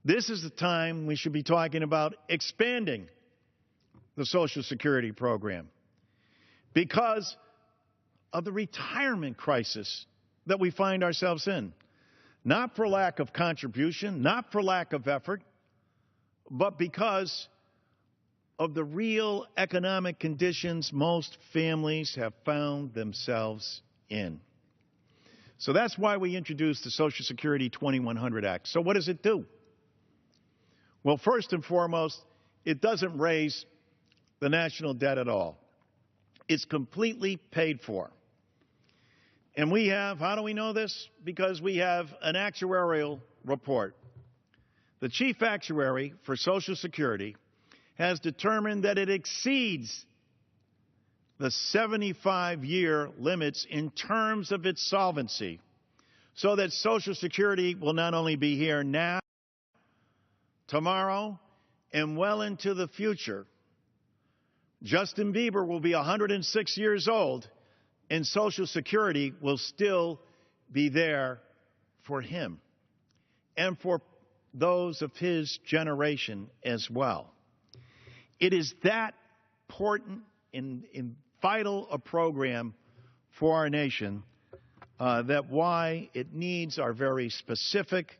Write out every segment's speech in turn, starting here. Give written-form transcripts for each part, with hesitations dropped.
This is the time we should be talking about expanding the Social Security program because of the retirement crisis that we find ourselves in. Not for lack of contribution, not for lack of effort, but because of the real economic conditions most families have found themselves in. So that's why we introduced the Social Security 2100 Act. So what does it do? Well, first and foremost, it doesn't raise the national debt at all. It's completely paid for. And we have, how do we know this? Because we have an actuarial report. The chief actuary for Social Security has determined that it exceeds the 75-year limits in terms of its solvency, so that Social Security will not only be here now, tomorrow, and well into the future. Justin Bieber will be 106 years old, and Social Security will still be there for him and for those of his generation as well. It is that important and vital a program for our nation that why it needs our very specific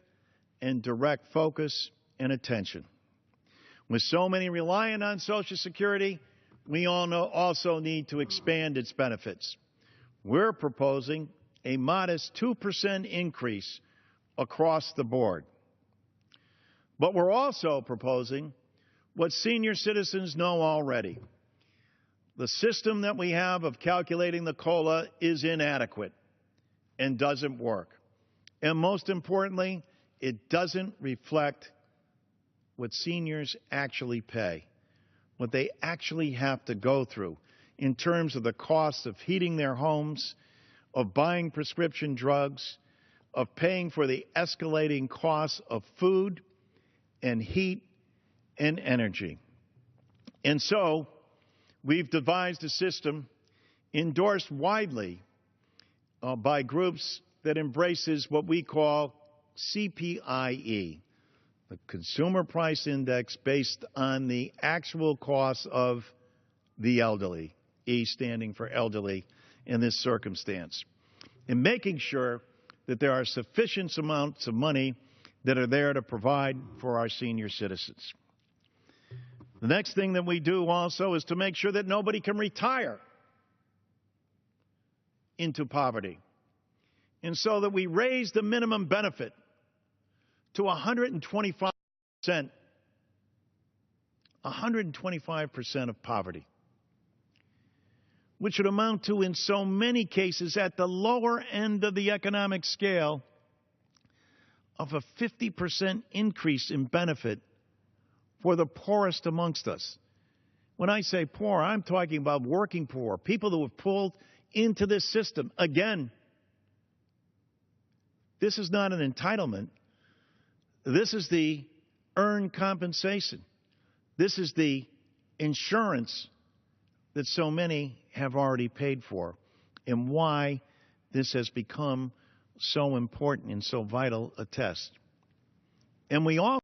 and direct focus and attention. With so many relying on Social Security, we all also need to expand its benefits. We're proposing a modest 2% increase across the board. But we're also proposing what senior citizens know already. The system that we have of calculating the COLA is inadequate and doesn't work. And most importantly, it doesn't reflect what seniors actually pay, what they actually have to go through in terms of the cost of heating their homes, of buying prescription drugs, of paying for the escalating costs of food and heat and energy. And so we've devised a system endorsed widely by groups that embraces what we call CPIE, the Consumer Price Index based on the actual costs of the elderly, E standing for elderly in this circumstance, and making sure that there are sufficient amounts of money that are there to provide for our senior citizens. The next thing that we do also is to make sure that nobody can retire into poverty. And so that we raise the minimum benefit to 125%, 125% of poverty, which would amount to, in so many cases, at the lower end of the economic scale, of a 50% increase in benefit for the poorest amongst us. When I say poor, I'm talking about working poor, people who have pulled into this system. Again, this is not an entitlement. This is the earned compensation. This is the insurance that so many have already paid for, and why this has become so important and so vital a test. And we all